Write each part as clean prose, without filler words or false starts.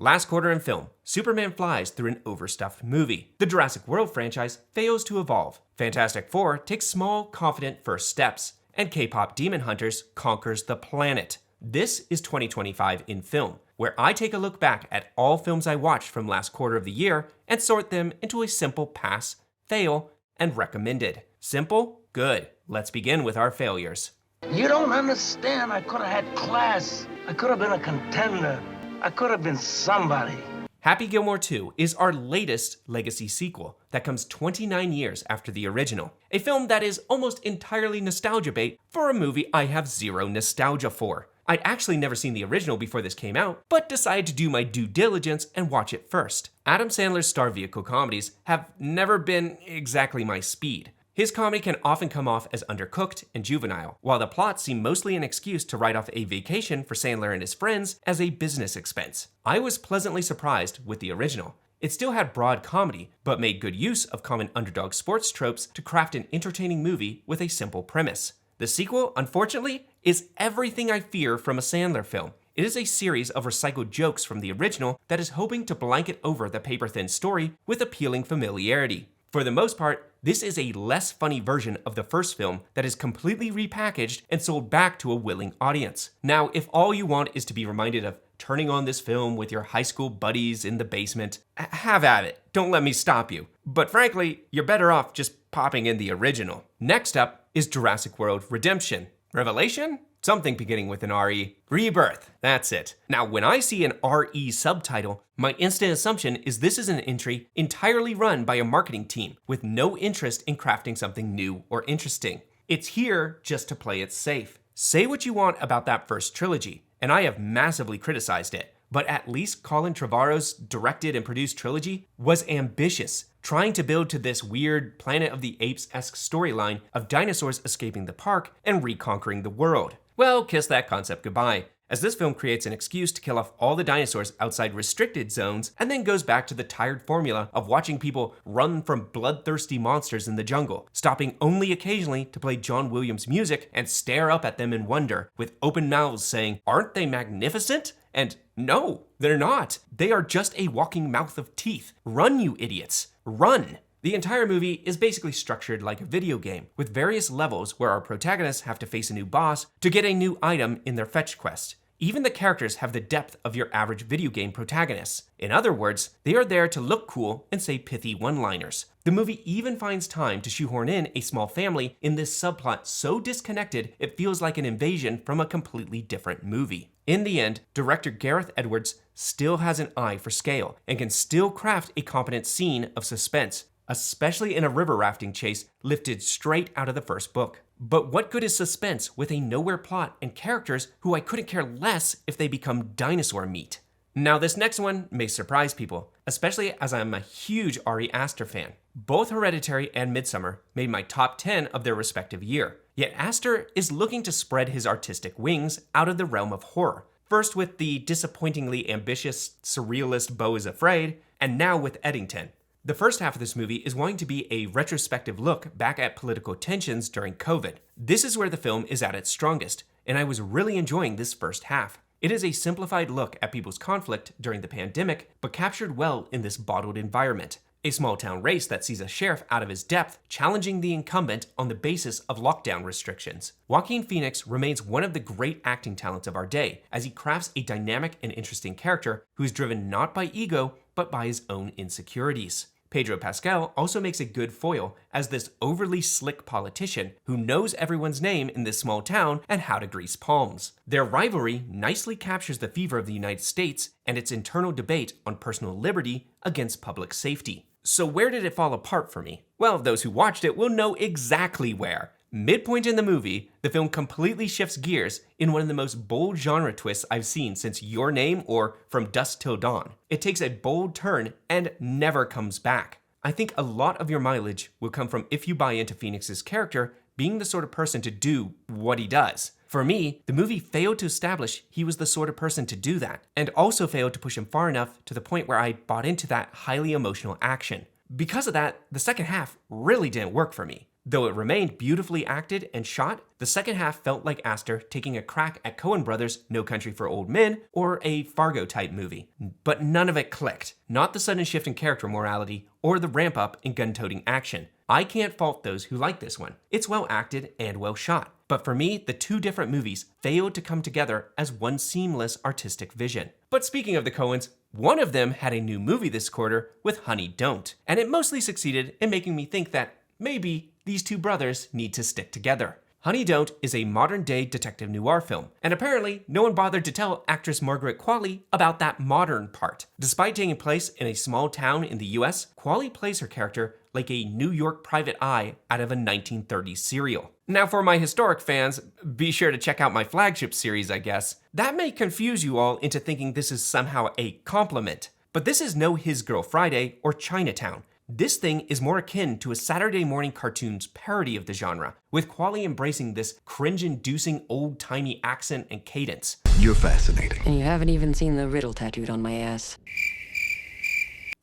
Last quarter in film, Superman flies through an overstuffed movie. The Jurassic World franchise fails to evolve. Fantastic Four takes small, confident first steps. And K-pop Demon Hunters conquers the planet. This is 2025 in film, where I take a look back at all films I watched from last quarter of the year and sort them into a simple pass, fail, and recommended. Simple? Good. Let's begin with our failures. You don't understand. I could have had class. I could have been a contender. I could have been somebody. Happy Gilmore 2 is our latest legacy sequel that comes 29 years after the original. A film that is almost entirely nostalgia bait for a movie I have zero nostalgia for. I'd actually never seen the original before this came out, but decided to do my due diligence and watch it first. Adam Sandler's star vehicle comedies have never been exactly my speed. His comedy can often come off as undercooked and juvenile, while the plots seem mostly an excuse to write off a vacation for Sandler and his friends as a business expense. I was pleasantly surprised with the original. It still had broad comedy, but made good use of common underdog sports tropes to craft an entertaining movie with a simple premise. The sequel, unfortunately, is everything I fear from a Sandler film. It is a series of recycled jokes from the original that is hoping to blanket over the paper-thin story with appealing familiarity. For the most part, this is a less funny version of the first film that is completely repackaged and sold back to a willing audience. Now, if all you want is to be reminded of turning on this film with your high school buddies in the basement, have at it. Don't let me stop you. But frankly, you're better off just popping in the original. Next up is Jurassic World Redemption. Revelation? Something beginning with an R-E. Rebirth. That's it. Now, when I see an R-E subtitle, my instant assumption is this is an entry entirely run by a marketing team with no interest in crafting something new or interesting. It's here just to play it safe. Say what you want about that first trilogy, and I have massively criticized it, but at least Colin Trevorrow's directed and produced trilogy was ambitious, trying to build to this weird Planet of the Apes-esque storyline of dinosaurs escaping the park and reconquering the world. Well, kiss that concept goodbye, as this film creates an excuse to kill off all the dinosaurs outside restricted zones and then goes back to the tired formula of watching people run from bloodthirsty monsters in the jungle, stopping only occasionally to play John Williams music and stare up at them in wonder, with open mouths saying, "Aren't they magnificent?" And no, they're not. They are just a walking mouth of teeth. Run, you idiots. Run. The entire movie is basically structured like a video game, with various levels where our protagonists have to face a new boss to get a new item in their fetch quest. Even the characters have the depth of your average video game protagonists. In other words, they are there to look cool and say pithy one-liners. The movie even finds time to shoehorn in a small family in this subplot so disconnected it feels like an invasion from a completely different movie. In the end, director Gareth Edwards still has an eye for scale and can still craft a competent scene of suspense, especially in a river rafting chase lifted straight out of the first book. But what good is suspense with a nowhere plot and characters who I couldn't care less if they become dinosaur meat? Now, this next one may surprise people, especially as I'm a huge Ari Aster fan. Both Hereditary and Midsommar made my top 10 of their respective year. Yet Aster is looking to spread his artistic wings out of the realm of horror. First with the disappointingly ambitious surrealist Beau is Afraid, and now with Eddington. The first half of this movie is wanting to be a retrospective look back at political tensions during COVID. This is where the film is at its strongest, and I was really enjoying this first half. It is a simplified look at people's conflict during the pandemic, but captured well in this bottled environment. A small-town race that sees a sheriff out of his depth challenging the incumbent on the basis of lockdown restrictions. Joaquin Phoenix remains one of the great acting talents of our day, as he crafts a dynamic and interesting character who is driven not by ego, but by his own insecurities. Pedro Pascal also makes a good foil as this overly slick politician who knows everyone's name in this small town and how to grease palms. Their rivalry nicely captures the fever of the United States and its internal debate on personal liberty against public safety. So where did it fall apart for me? Well, those who watched it will know exactly where. Midpoint in the movie, the film completely shifts gears in one of the most bold genre twists I've seen since Your Name or From Dusk Till Dawn. It takes a bold turn and never comes back. I think a lot of your mileage will come from if you buy into Phoenix's character being the sort of person to do what he does. For me, the movie failed to establish he was the sort of person to do that, and also failed to push him far enough to the point where I bought into that highly emotional action. Because of that, the second half really didn't work for me. Though it remained beautifully acted and shot, the second half felt like Astor taking a crack at Coen Brothers' No Country for Old Men or a Fargo-type movie. But none of it clicked. Not the sudden shift in character morality or the ramp-up in gun-toting action. I can't fault those who like this one. It's well acted and well shot. But for me, the two different movies failed to come together as one seamless artistic vision. But speaking of the Coens, one of them had a new movie this quarter with Honey Don't, and it mostly succeeded in making me think that maybe these two brothers need to stick together. Honey Don't is a modern-day detective noir film, and apparently no one bothered to tell actress Margaret Qualley about that modern part. Despite taking place in a small town in the US, Qualley plays her character like a New York private eye out of a 1930s serial. Now for my historic fans, be sure to check out my flagship series, I guess. That may confuse you all into thinking this is somehow a compliment, but this is no His Girl Friday or Chinatown. This thing is more akin to a Saturday morning cartoon's parody of the genre, with Qualley embracing this cringe-inducing old-timey accent and cadence. You're fascinating. And you haven't even seen the riddle tattooed on my ass.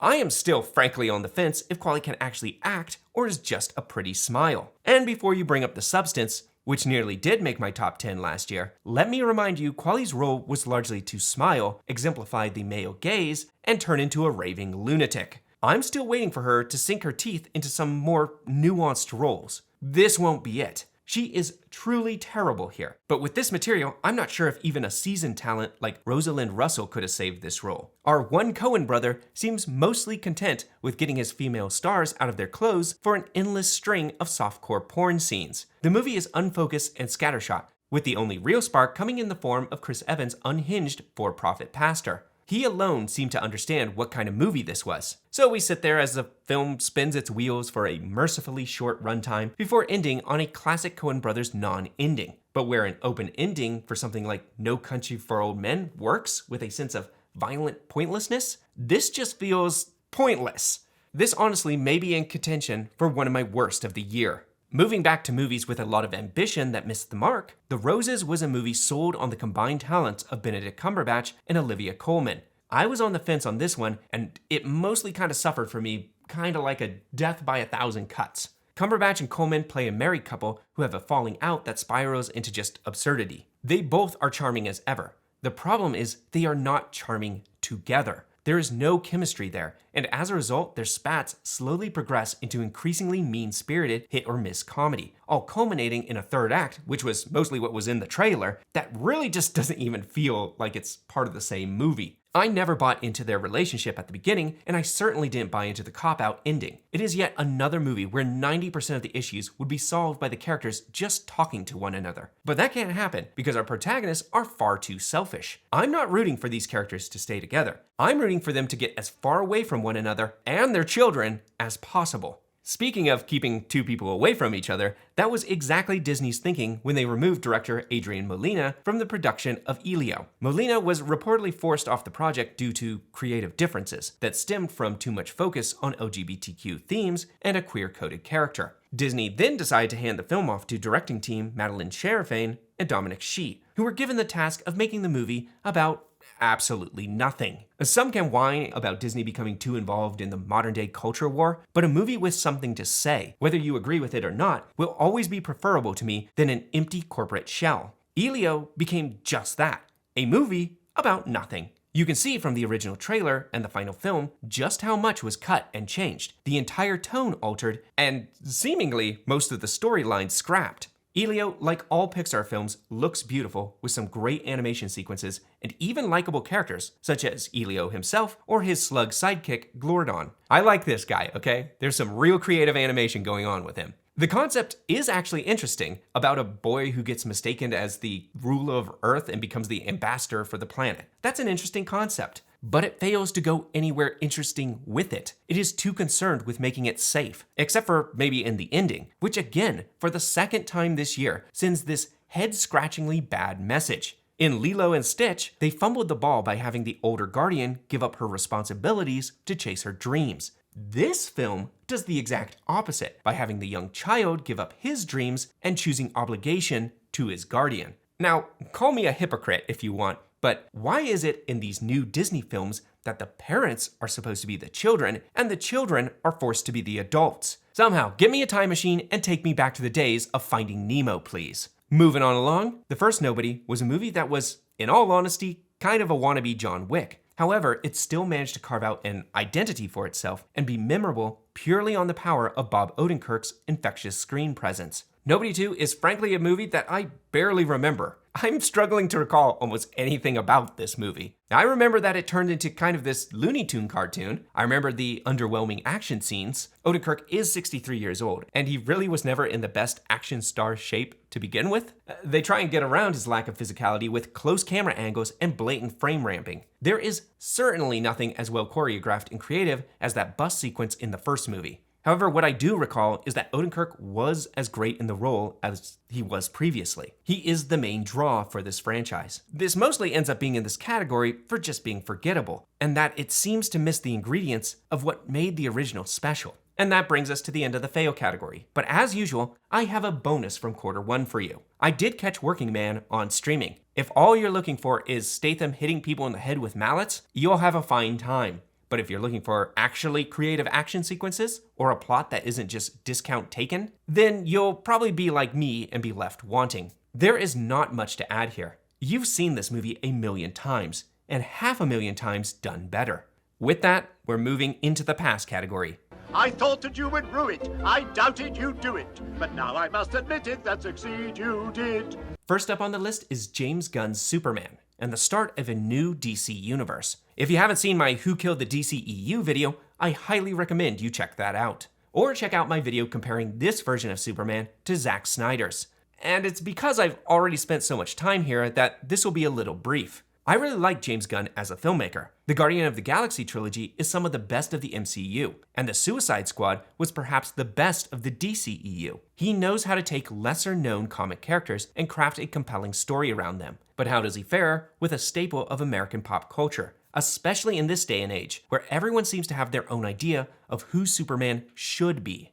I am still frankly on the fence if Qualley can actually act or is just a pretty smile. And before you bring up the substance, which nearly did make my top 10 last year, let me remind you Qualley's role was largely to smile, exemplify the male gaze, and turn into a raving lunatic. I'm still waiting for her to sink her teeth into some more nuanced roles. This won't be it. She is truly terrible here. But with this material, I'm not sure if even a seasoned talent like Rosalind Russell could have saved this role. Our one Coen brother seems mostly content with getting his female stars out of their clothes for an endless string of softcore porn scenes. The movie is unfocused and scattershot, with the only real spark coming in the form of Chris Evans' unhinged for-profit pastor. He alone seemed to understand what kind of movie this was. So we sit there as the film spins its wheels for a mercifully short runtime before ending on a classic Coen Brothers non-ending. But where an open ending for something like No Country for Old Men works with a sense of violent pointlessness, this just feels pointless. This honestly may be in contention for one of my worst of the year. Moving back to movies with a lot of ambition that missed the mark, The Roses was a movie sold on the combined talents of Benedict Cumberbatch and Olivia Colman. I was on the fence on this one, and it mostly kind of suffered for me, kind of like a death by 1,000 cuts. Cumberbatch and Colman play a married couple who have a falling out that spirals into just absurdity. They both are charming as ever. The problem is they are not charming together. There is no chemistry there, and as a result, their spats slowly progress into increasingly mean-spirited hit-or-miss comedy, all culminating in a third act, which was mostly what was in the trailer, that really just doesn't even feel like it's part of the same movie. I never bought into their relationship at the beginning, and I certainly didn't buy into the cop-out ending. It is yet another movie where 90% of the issues would be solved by the characters just talking to one another. But that can't happen because our protagonists are far too selfish. I'm not rooting for these characters to stay together. I'm rooting for them to get as far away from one another and their children as possible. Speaking of keeping two people away from each other, that was exactly Disney's thinking when they removed director Adrian Molina from the production of Elio. Molina was reportedly forced off the project due to creative differences that stemmed from too much focus on LGBTQ themes and a queer-coded character. Disney then decided to hand the film off to directing team Madeline Sherifane and Dominic Sheet, who were given the task of making the movie about absolutely nothing. Some can whine about Disney becoming too involved in the modern-day culture war, but a movie with something to say, whether you agree with it or not, will always be preferable to me than an empty corporate shell. Elio became just that, a movie about nothing. You can see from the original trailer and the final film just how much was cut and changed, the entire tone altered, and seemingly most of the storylines scrapped. Elio, like all Pixar films, looks beautiful with some great animation sequences and even likable characters, such as Elio himself or his slug sidekick, Glordon. I like this guy, okay? There's some real creative animation going on with him. The concept is actually interesting, about a boy who gets mistaken as the ruler of Earth and becomes the ambassador for the planet. That's an interesting concept, but it fails to go anywhere interesting with it. It is too concerned with making it safe, except for maybe in the ending, which again, for the second time this year, sends this head-scratchingly bad message. In Lilo and Stitch, they fumbled the ball by having the older guardian give up her responsibilities to chase her dreams. This film does the exact opposite by having the young child give up his dreams and choosing obligation to his guardian. Now, call me a hypocrite if you want, but why is it in these new Disney films that the parents are supposed to be the children, and the children are forced to be the adults. Somehow, give me a time machine and take me back to the days of Finding Nemo, please. Moving on along, The First Nobody was a movie that was, in all honesty, kind of a wannabe John Wick. However, it still managed to carve out an identity for itself and be memorable purely on the power of Bob Odenkirk's infectious screen presence. Nobody 2 is frankly a movie that I barely remember. I'm struggling to recall almost anything about this movie. I remember that it turned into kind of this Looney Tune cartoon. I remember the underwhelming action scenes. Odenkirk is 63 years old, and he really was never in the best action star shape to begin with. They try and get around his lack of physicality with close camera angles and blatant frame ramping. There is certainly nothing as well choreographed and creative as that bus sequence in the first movie. However, what I do recall is that Odenkirk was as great in the role as he was previously. He is the main draw for this franchise. This mostly ends up being in this category for just being forgettable, and that it seems to miss the ingredients of what made the original special. And that brings us to the end of the fail category. But as usual, I have a bonus from Q1 for you. I did catch Working Man on streaming. If all you're looking for is Statham hitting people in the head with mallets, you'll have a fine time. But if you're looking for actually creative action sequences, or a plot that isn't just discount taken, then you'll probably be like me and be left wanting. There is not much to add here. You've seen this movie 1,000,000 times, and 500,000 times done better. With that, we're moving into the pass category. I thought that you would rue it. I doubted you'd do it. But now I must admit it, that succeed you did. First up on the list is James Gunn's Superman, and the start of a new DC universe. If you haven't seen my Who Killed the DCEU video, I highly recommend you check that out. Or check out my video comparing this version of Superman to Zack Snyder's. And it's because I've already spent so much time here that this will be a little brief. I really like James Gunn as a filmmaker. The Guardian of the Galaxy trilogy is some of the best of the MCU, and the Suicide Squad was perhaps the best of the DCEU. He knows how to take lesser-known comic characters and craft a compelling story around them. But how does he fare with a staple of American pop culture? Especially in this day and age, where everyone seems to have their own idea of who Superman should be.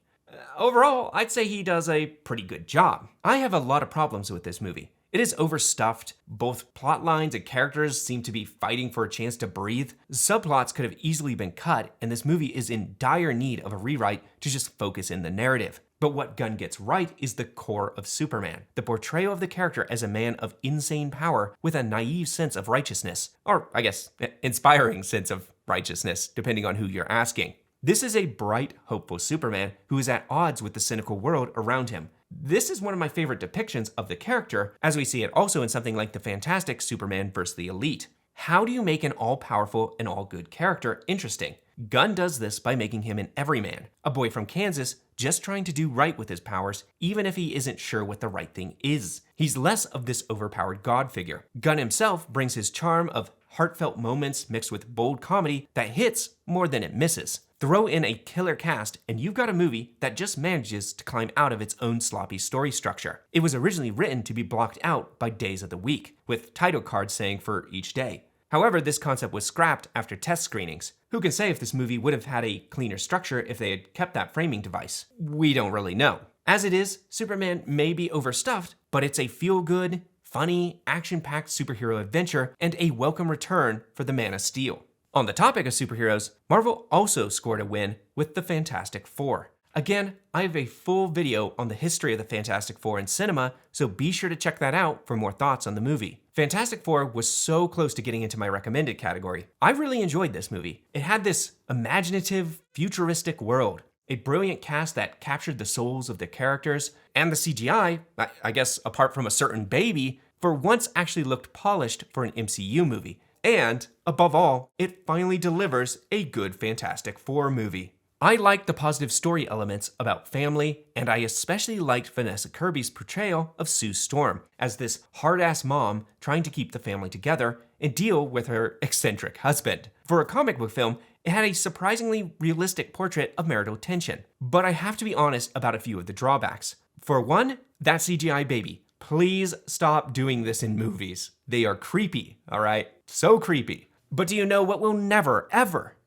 Overall, I'd say he does a pretty good job. I have a lot of problems with this movie. It is overstuffed. Both plot lines and characters seem to be fighting for a chance to breathe. Subplots could have easily been cut, and this movie is in dire need of a rewrite to just focus in the narrative. But what Gunn gets right is the core of Superman, the portrayal of the character as a man of insane power with a naive sense of righteousness, or I guess, inspiring sense of righteousness, depending on who you're asking. This is a bright, hopeful Superman who is at odds with the cynical world around him. This is one of my favorite depictions of the character, as we see it also in something like the fantastic Superman vs. the Elite. How do you make an all-powerful and all-good character interesting? Gunn does this by making him an everyman, a boy from Kansas just trying to do right with his powers, even if he isn't sure what the right thing is. He's less of this overpowered god figure. Gunn himself brings his charm of heartfelt moments mixed with bold comedy that hits more than it misses. Throw in a killer cast, and you've got a movie that just manages to climb out of its own sloppy story structure. It was originally written to be blocked out by days of the week, with title cards saying for each day. However, this concept was scrapped after test screenings. Who can say if this movie would have had a cleaner structure if they had kept that framing device? We don't really know. As it is, Superman may be overstuffed, but it's a feel-good, funny, action-packed superhero adventure and a welcome return for the Man of Steel. On the topic of superheroes, Marvel also scored a win with the Fantastic Four. Again, I have a full video on the history of the Fantastic Four in cinema, so be sure to check that out for more thoughts on the movie. Fantastic Four was so close to getting into my recommended category. I really enjoyed this movie. It had this imaginative, futuristic world, a brilliant cast that captured the souls of the characters, and the CGI, I guess apart from a certain baby, for once actually looked polished for an MCU movie. And, above all, it finally delivers a good Fantastic Four movie. I liked the positive story elements about family, and I especially liked Vanessa Kirby's portrayal of Sue Storm as this hard-ass mom trying to keep the family together and deal with her eccentric husband. For a comic book film, it had a surprisingly realistic portrait of marital tension. But I have to be honest about a few of the drawbacks. For one, that CGI baby. Please stop doing this in movies. They are creepy, all right? So creepy. But do you know what will never, ever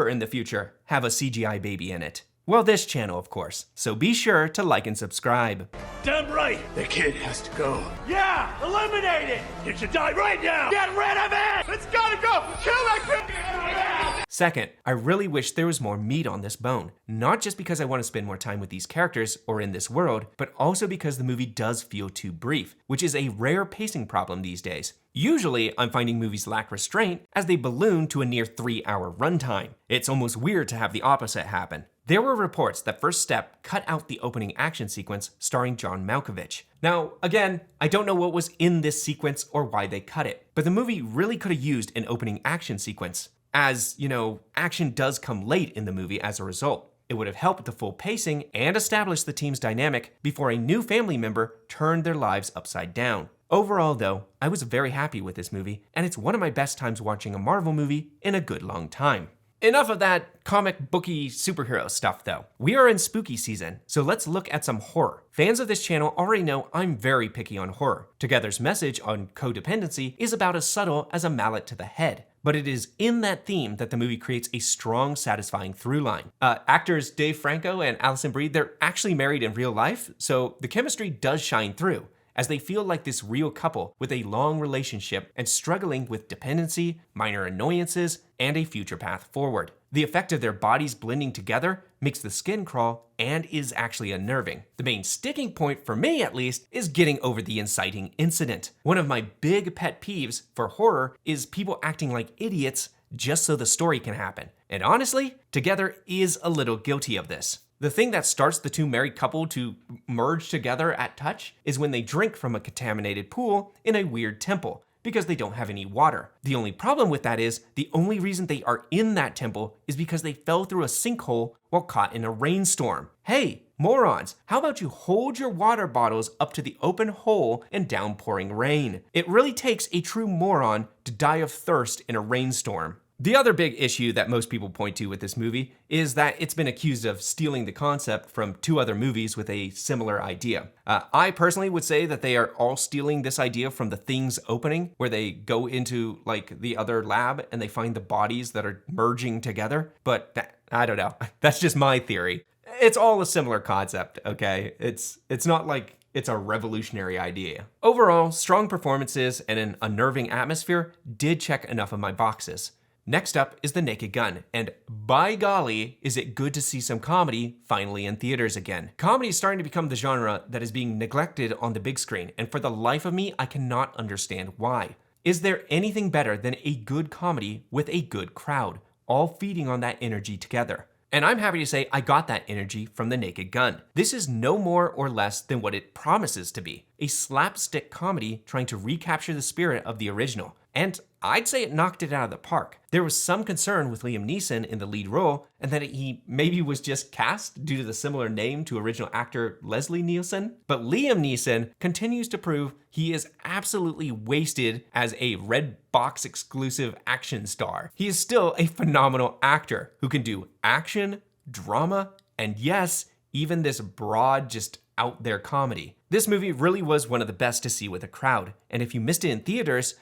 in the future have a CGI baby in it? Well, this channel, of course. So be sure to like and subscribe. Damn right! The kid has to go. Yeah! Eliminate it! It should die right now! Get rid of it! It's gotta go! Kill that kid! Second, I really wish there was more meat on this bone. Not just because I want to spend more time with these characters or in this world, but also because the movie does feel too brief, which is a rare pacing problem these days. Usually, I'm finding movies lack restraint as they balloon to a near 3-hour runtime. It's almost weird to have the opposite happen. There were reports that First Step cut out the opening action sequence starring John Malkovich. Now, again, I don't know what was in this sequence or why they cut it, but the movie really could have used an opening action sequence. As, action does come late in the movie as a result. It would have helped the full pacing and established the team's dynamic before a new family member turned their lives upside down. Overall, though, I was very happy with this movie, and it's one of my best times watching a Marvel movie in a good long time. Enough of that comic booky superhero stuff though. We are in spooky season, so let's look at some horror. Fans of this channel already know I'm very picky on horror. Together's message on codependency is about as subtle as a mallet to the head. But it is in that theme that the movie creates a strong, satisfying through line. Actors Dave Franco and Alison Brie, they're actually married in real life, so the chemistry does shine through, as they feel like this real couple with a long relationship and struggling with dependency, minor annoyances, and a future path forward. The effect of their bodies blending together makes the skin crawl and is actually unnerving. The main sticking point, for me at least, is getting over the inciting incident. One of my big pet peeves for horror is people acting like idiots just so the story can happen. And honestly, Together is a little guilty of this. The thing that starts the two married couple to merge together at touch is when they drink from a contaminated pool in a weird temple because they don't have any water. The only problem with that is the only reason they are in that temple is because they fell through a sinkhole while caught in a rainstorm. Hey, morons, how about you hold your water bottles up to the open hole in downpouring rain? It really takes a true moron to die of thirst in a rainstorm. The other big issue that most people point to with this movie is that it's been accused of stealing the concept from two other movies with a similar idea. I personally would say that they are all stealing this idea from The Thing's opening, where they go into like the other lab and they find the bodies that are merging together. But I don't know. That's just my theory. It's all a similar concept, okay? It's not like it's a revolutionary idea. Overall, strong performances and an unnerving atmosphere did check enough of my boxes. Next up is The Naked Gun, and by golly, is it good to see some comedy finally in theaters again. Comedy is starting to become the genre that is being neglected on the big screen, and for the life of me, I cannot understand why. Is there anything better than a good comedy with a good crowd, all feeding on that energy together? And I'm happy to say I got that energy from The Naked Gun. This is no more or less than what it promises to be, a slapstick comedy trying to recapture the spirit of the original. And I'd say it knocked it out of the park. There was some concern with Liam Neeson in the lead role, and that he maybe was just cast due to the similar name to original actor Leslie Nielsen. But Liam Neeson continues to prove he is absolutely wasted as a red box exclusive action star. He is still a phenomenal actor who can do action, drama, and yes, even this broad, just out there comedy. This movie really was one of the best to see with a crowd, and if you missed it in theaters,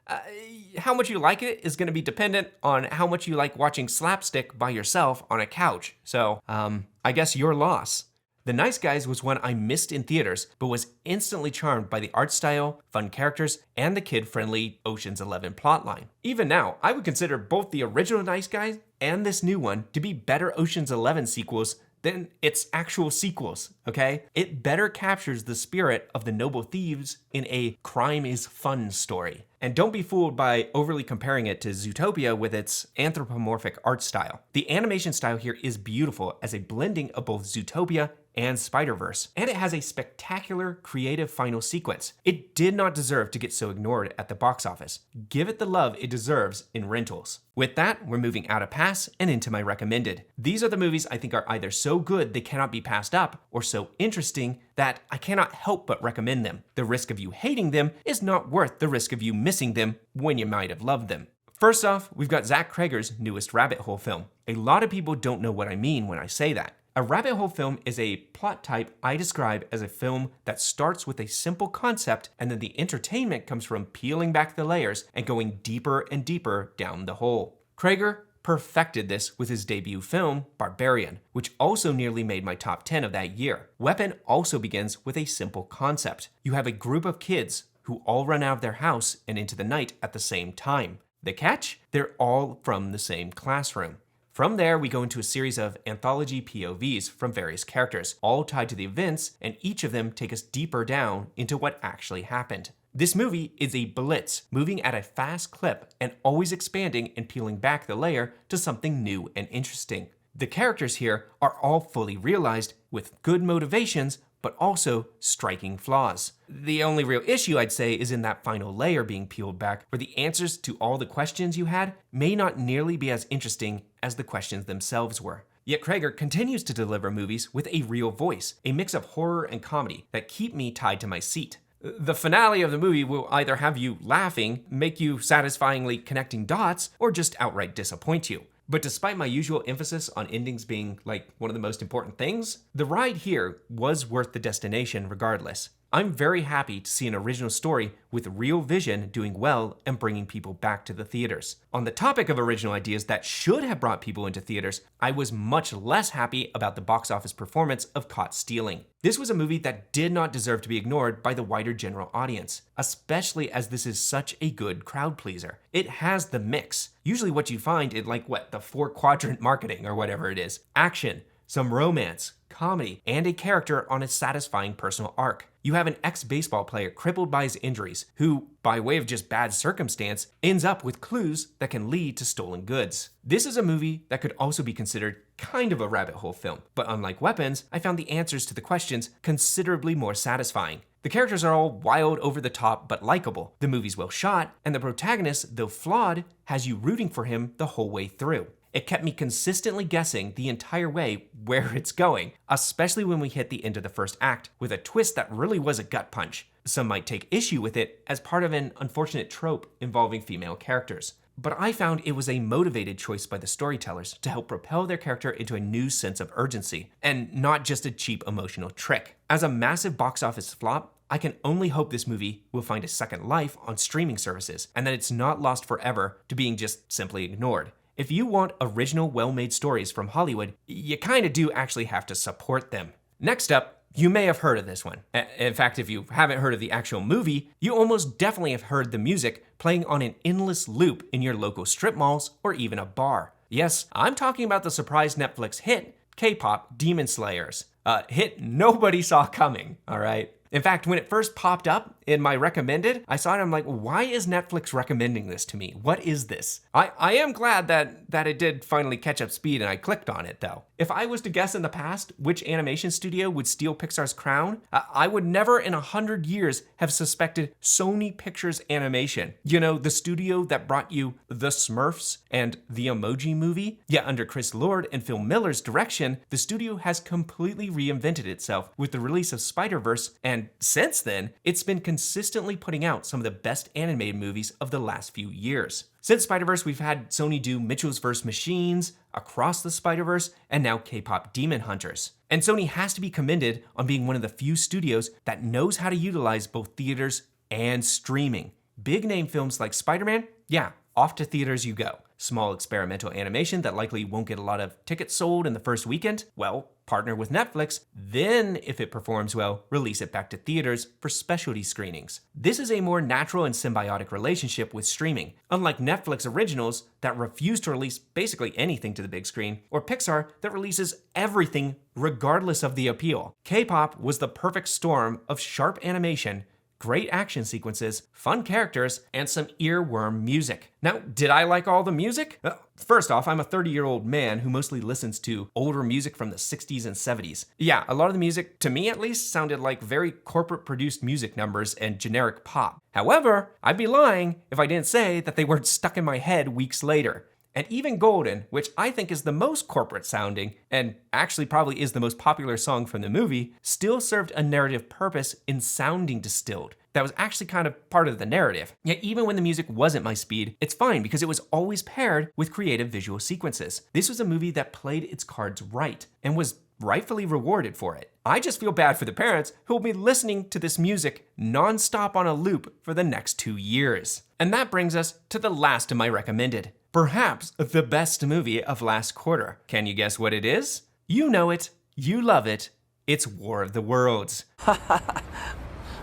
how much you like it is going to be dependent on how much you like watching slapstick by yourself on a couch. So, I guess your loss. The Nice Guys was one I missed in theaters, but was instantly charmed by the art style, fun characters, and the kid-friendly Ocean's 11 plotline. Even now, I would consider both the original Nice Guys and this new one to be better Ocean's 11 sequels than its actual sequels, okay? It better captures the spirit of the noble thieves in a crime is fun story. And don't be fooled by overly comparing it to Zootopia with its anthropomorphic art style. The animation style here is beautiful as a blending of both Zootopia and Spider-Verse, and it has a spectacular creative final sequence. It did not deserve to get so ignored at the box office. Give it the love it deserves in rentals. With that, we're moving out of pass and into my recommended. These are the movies I think are either so good they cannot be passed up, or so interesting that I cannot help but recommend them. The risk of you hating them is not worth the risk of you missing them when you might have loved them. First off, we've got Zach Cregger's newest rabbit hole film. A lot of people don't know what I mean when I say that. A rabbit hole film is a plot type I describe as a film that starts with a simple concept and then the entertainment comes from peeling back the layers and going deeper and deeper down the hole. Cregger perfected this with his debut film, Barbarian, which also nearly made my top 10 of that year. Weapon also begins with a simple concept. You have a group of kids who all run out of their house and into the night at the same time. The catch? They're all from the same classroom. From there, we go into a series of anthology POVs from various characters, all tied to the events, and each of them take us deeper down into what actually happened. This movie is a blitz, moving at a fast clip and always expanding and peeling back the layer to something new and interesting. The characters here are all fully realized with good motivations, but also striking flaws. The only real issue, I'd say, is in that final layer being peeled back, where the answers to all the questions you had may not nearly be as interesting as the questions themselves were. Yet Krager continues to deliver movies with a real voice, a mix of horror and comedy that keep me tied to my seat. The finale of the movie will either have you laughing, make you satisfyingly connecting dots, or just outright disappoint you. But despite my usual emphasis on endings being like one of the most important things, the ride here was worth the destination regardless. I'm very happy to see an original story with real vision doing well and bringing people back to the theaters. On the topic of original ideas that should have brought people into theaters, I was much less happy about the box office performance of Caught Stealing. This was a movie that did not deserve to be ignored by the wider general audience, especially as this is such a good crowd pleaser. It has the mix, usually what you find in the 4-quadrant marketing or whatever it is. Action, some romance, comedy, and a character on a satisfying personal arc. You have an ex-baseball player crippled by his injuries who, by way of just bad circumstance, ends up with clues that can lead to stolen goods. This is a movie that could also be considered kind of a rabbit hole film, but unlike Weapons, I found the answers to the questions considerably more satisfying. The characters are all wild, over the top, but likable. The movie's well shot, and the protagonist, though flawed, has you rooting for him the whole way through. It kept me consistently guessing the entire way where it's going, especially when we hit the end of the first act with a twist that really was a gut punch. Some might take issue with it as part of an unfortunate trope involving female characters. But I found it was a motivated choice by the storytellers to help propel their character into a new sense of urgency, and not just a cheap emotional trick. As a massive box office flop, I can only hope this movie will find a second life on streaming services, and that it's not lost forever to being just simply ignored. If you want original, well-made stories from Hollywood, you kinda do actually have to support them. Next up, you may have heard of this one. In fact, if you haven't heard of the actual movie, you almost definitely have heard the music playing on an endless loop in your local strip malls or even a bar. Yes, I'm talking about the surprise Netflix hit, K-pop Demon Slayers. Hit nobody saw coming, all right? In fact, when it first popped up in my recommended, I saw it, I'm like, why is Netflix recommending this to me? What is this? I am glad that it did finally catch up speed and I clicked on it though. If I was to guess in the past which animation studio would steal Pixar's crown, I would never in 100 years have suspected Sony Pictures Animation. You know, the studio that brought you The Smurfs and The Emoji Movie? Yeah, under Chris Lord and Phil Miller's direction, the studio has completely reinvented itself with the release of Spider-Verse, and since then, it's been consistently putting out some of the best animated movies of the last few years. Since Spider-Verse, we've had Sony do Mitchell's vs. Machines, Across the Spider-Verse, and now K-pop Demon Hunters. And Sony has to be commended on being one of the few studios that knows how to utilize both theaters and streaming. Big name films like Spider-Man, yeah, off to theaters you go. Small experimental animation that likely won't get a lot of tickets sold in the first weekend, well, partner with Netflix, then if it performs well, release it back to theaters for specialty screenings. This is a more natural and symbiotic relationship with streaming, unlike Netflix originals that refuse to release basically anything to the big screen, or Pixar that releases everything regardless of the appeal. K-pop was the perfect storm of sharp animation, great action sequences, fun characters, and some earworm music. Now, did I like all the music? First off, I'm a 30-year-old man who mostly listens to older music from the 60s and 70s. Yeah, a lot of the music, to me at least, sounded like very corporate-produced music numbers and generic pop. However, I'd be lying if I didn't say that they weren't stuck in my head weeks later. And even Golden, which I think is the most corporate sounding, and actually probably is the most popular song from the movie, still served a narrative purpose in sounding distilled. That was actually kind of part of the narrative. Yet even when the music wasn't my speed, it's fine because it was always paired with creative visual sequences. This was a movie that played its cards right and was rightfully rewarded for it. I just feel bad for the parents who will be listening to this music non-stop on a loop for the next 2 years. And that brings us to the last of my recommended. Perhaps the best movie of last quarter. Can you guess what it is? You know it, you love it, it's War of the Worlds.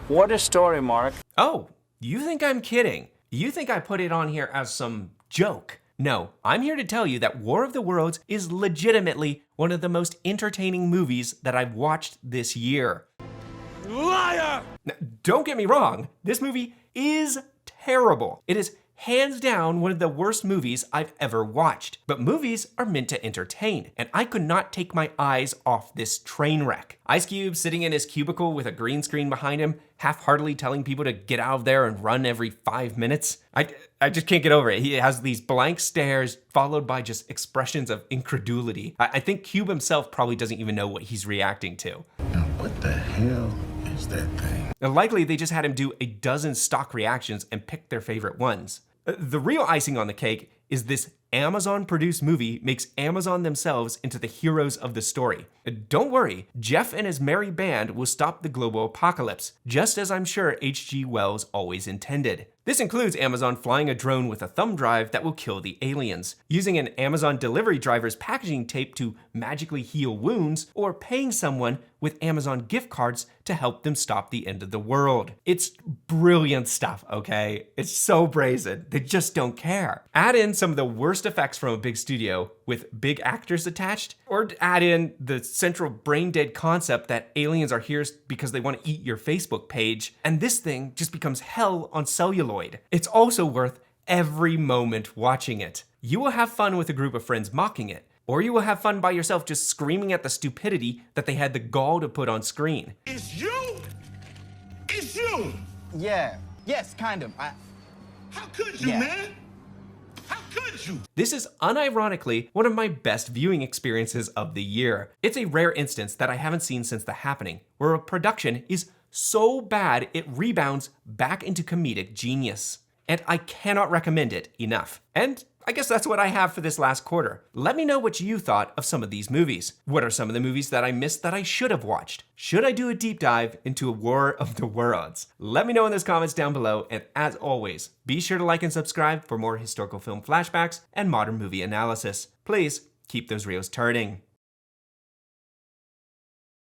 What a story, Mark. Oh, you think I'm kidding? You think I put it on here as some joke? No, I'm here to tell you that War of the Worlds is legitimately one of the most entertaining movies that I've watched this year. Liar! Now, don't get me wrong, this movie is terrible. It is hands down one of the worst movies I've ever watched. But movies are meant to entertain, and I could not take my eyes off this train wreck. Ice Cube sitting in his cubicle with a green screen behind him, half-heartedly telling people to get out of there and run every 5 minutes. I just can't get over it. He has these blank stares followed by just expressions of incredulity. I think Cube himself probably doesn't even know what he's reacting to. Now, what the hell is that thing? Now, likely they just had him do a dozen stock reactions and pick their favorite ones. The real icing on the cake is this Amazon-produced movie makes Amazon themselves into the heroes of the story. Don't worry, Jeff and his merry band will stop the global apocalypse, just as I'm sure H.G. Wells always intended. This includes Amazon flying a drone with a thumb drive that will kill the aliens, using an Amazon delivery driver's packaging tape to magically heal wounds, or paying someone with Amazon gift cards to help them stop the end of the world. It's brilliant stuff, okay? It's so brazen, they just don't care. Add in some of the worst effects from a big studio with big actors attached, or add in the central brain dead concept that aliens are here because they want to eat your Facebook page, and this thing just becomes hell on celluloid. It's also worth every moment watching it. You will have fun with a group of friends mocking it, or you will have fun by yourself just screaming at the stupidity that they had the gall to put on screen. It's you! It's you! Yeah. Yes, kind of. How could you, Yeah. man? How could you? This is unironically one of my best viewing experiences of the year. It's a rare instance that I haven't seen since The Happening, where a production is so bad it rebounds back into comedic genius. And I cannot recommend it enough. And I guess that's what I have for this last quarter. Let me know what you thought of some of these movies. What are some of the movies that I missed that I should have watched? Should I do a deep dive into a War of the Worlds? Let me know in those comments down below, and as always, be sure to like and subscribe for more historical film flashbacks and modern movie analysis. Please keep those reels turning.